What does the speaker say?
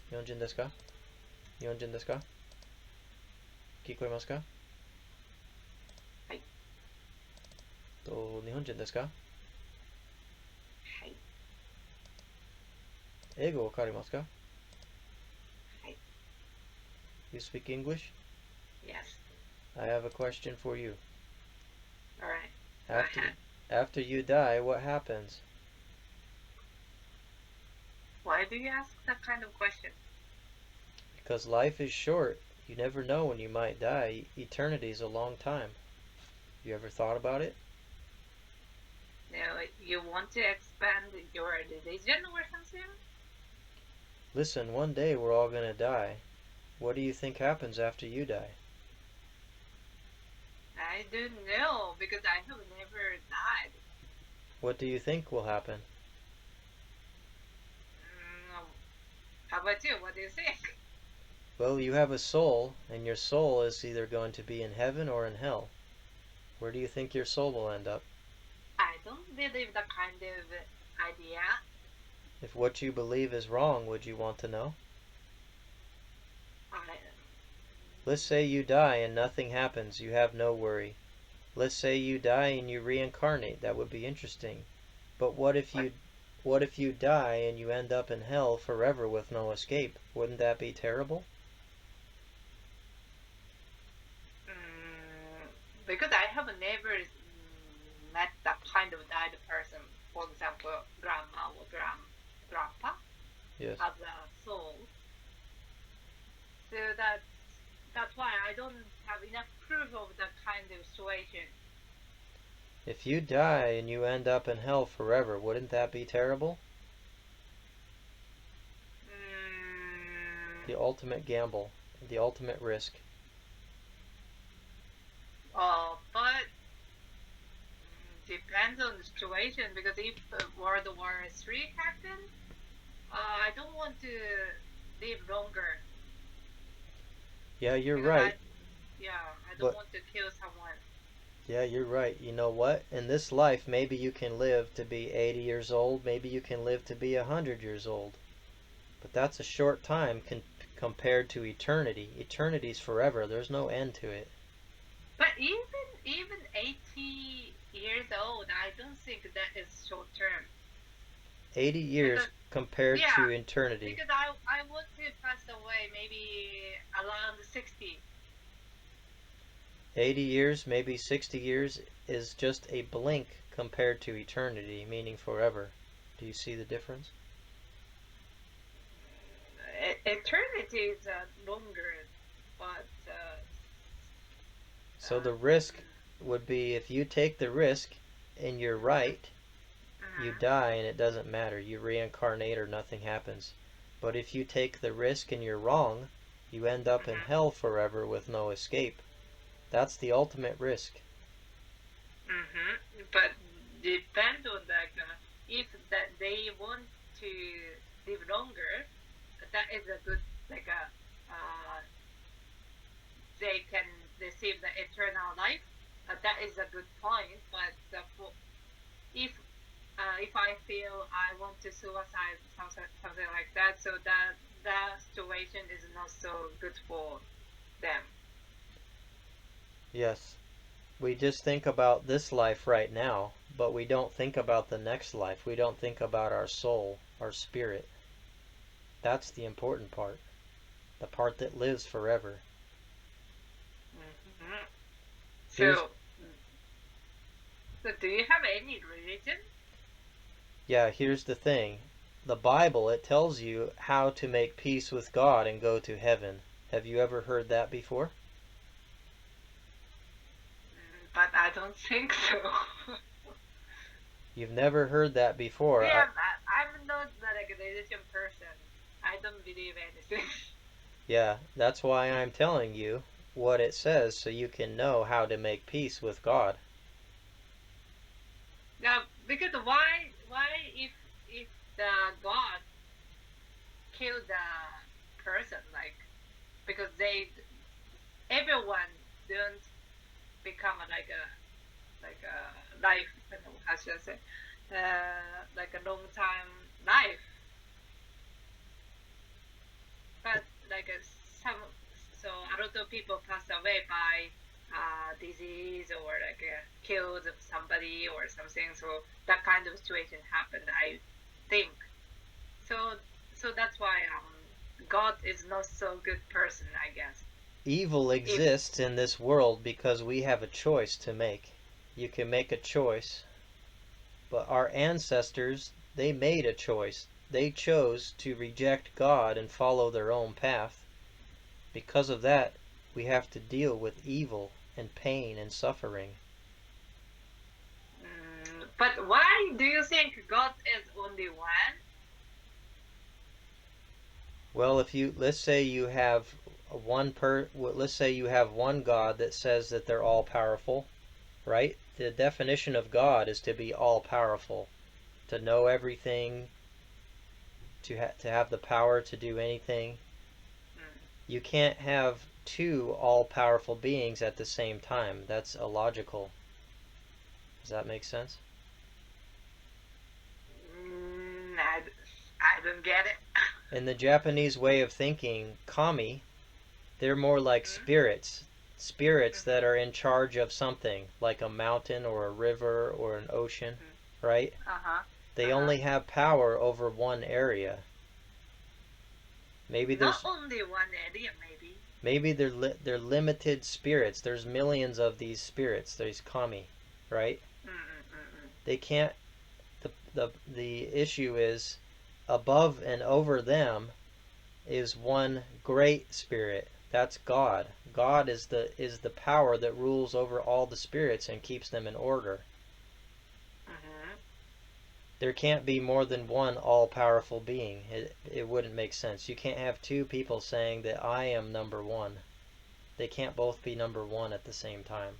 日本人ですか？日本人ですか？聞こえますか？はい。日本人ですか？はい。英語わかりますか？ はい。You speak English? Yes. I have a question for you. All right. Go After ahead. after you die, what happens? Why do you ask that kind of question? Because life is short. You never know when you might die. Eternity is a long time. You ever thought about it? You want to expand your religion or something? Listen, one day we're all gonna die. What do you think happens after you die? I don't know because I have never died. What do you think will happen? How about you? What do you think? Well, you have a soul, and your soul is either going to be in heaven or in hell. Where do you think your soul will end up? I don't believe that kind of idea. If what you believe is wrong, would you want to know? I, Let's say you die and nothing happens, you have no worry. Let's say you die and you reincarnate, that would be interesting. But what? what if you die and you end up in hell forever with no escape? Wouldn't that be terrible? Because I have never met that kind of died person. For example, grandma or grandpa Yes. as a soul. So that's why I don't have enough proof of that kind of situation. If you die and you end up in hell forever, wouldn't that be terrible? Mm, The ultimate gamble, the ultimate risk. but depends on the situation because if World War III happened, I don't want to live longer Yeah, you're because right. I don't But want to kill someone. yeah, you're right. You know what? In this life, maybe you can live to be 80 years old. Maybe you can live to be 100 years old. But that's a short time compared to eternity. Eternity's forever. There's no end to it. But even 80 years old, I don't think that is short term 80 years because compared yeah, to eternity. because I want to pass away maybe around 60. 80 years, maybe 60 years, is just a blink compared to eternity, meaning forever. Do you see the difference? Eternity is longer, but So the risk um, would be if you take the risk and you're mhm, right, you mhm, die and it doesn't matter. You reincarnate or nothing happens. But if you take the risk and you're wrong, you end up in mhm, hell forever with no escape. That's the ultimate risk. but depend on like if that they want to live longer, that is a good like a they can receive the eternal life. That is a good point. But if if I feel I want to suicide, something like that, so that situation is not so good for them. Yes, we just think about this life right now, but we don't think about the next life. We don't think about our soul, our spirit. That's the important part, the part that lives forever. hmm Here's, So, so do you have any religion? yeah, here's the thing. The Bible, it tells you how to make peace with God and go to heaven. Have you ever heard that before? But I don't think so. You've never heard that before. Yeah, I'm not like a religion person. I don't believe anything. Yeah, that's why I'm telling you what it says so you can know how to make peace with God. Yeah, because why if the God killed the person like because they everyone don't become like a life, how should I say, like a long time life. but like some, so a lot of people pass away by disease or like killed somebody or something. So that kind of situation happened, I think. So so that's why God is not so good person, I guess. Evil If exists in this world because we have a choice to make. You can make a choice, but our ancestors, they made a choice. They chose to reject God and follow their own path. Because of that, we have to deal with evil and pain and suffering. but why do you think God is only one? Well, if you let's say you have let's say you have one God that says that they're all powerful, right? The definition of God is to be all powerful, to know everything, to have the power to do anything. You can't have two all-powerful beings at the same time. That's illogical. Does that make sense? I don't get it. In the Japanese way of thinking, kami, they're more like spirits. Spirits that are in charge of something, like a mountain or a river or an ocean, right? Uh-huh. They only have power over one area. Maybe Not there's only one area, maybe. maybe they're limited spirits. There's millions of these spirits, these kami, right? They can't the issue is above and over them is one great spirit. That's God. God is the power that rules over all the spirits and keeps them in order. There can't be more than one all-powerful being. It wouldn't make sense. You can't have two people saying that I am number one. They can't both be number one at the same time.